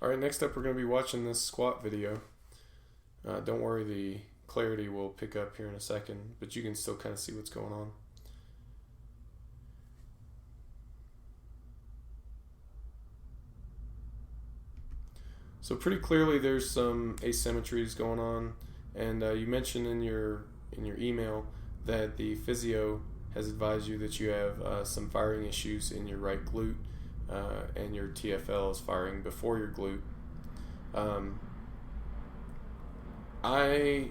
Alright, next up we're going to be watching this squat video. Don't worry, the clarity will pick up here in a second, but you can still kind of see what's going on. So pretty clearly there's some asymmetries going on, and you mentioned in your email that the physio has advised you that you have some firing issues in your right glute, and your TFL is firing before your glute. I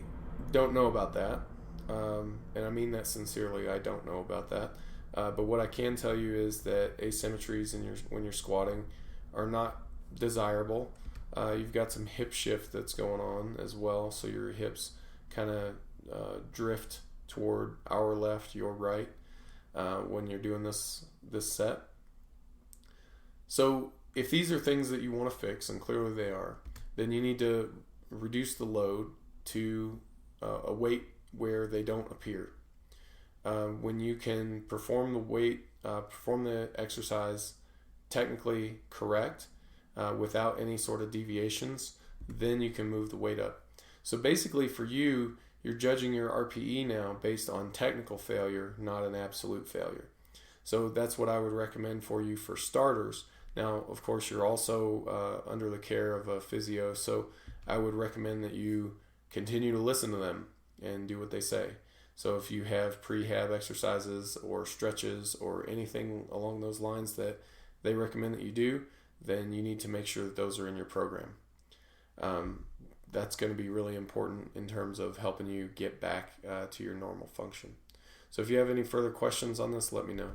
don't know about that, and I mean that sincerely. I don't know about that, but what I can tell you is that asymmetries when you're squatting are not desirable. You've got some hip shift that's going on as well, so your hips kind of drift toward our left, your right, when you're doing this set. So if these are things that you want to fix, and clearly they are, then you need to reduce the load to a weight where they don't appear. When you can perform the exercise technically correct, without any sort of deviations, then you can move the weight up. So basically for you, you're judging your RPE now based on technical failure, not an absolute failure. So that's what I would recommend for you for starters. Now, of course, you're also under the care of a physio, so I would recommend that you continue to listen to them and do what they say. So if you have prehab exercises or stretches or anything along those lines that they recommend that you do, then you need to make sure that those are in your program. That's going to be really important in terms of helping you get back to your normal function. So if you have any further questions on this, let me know.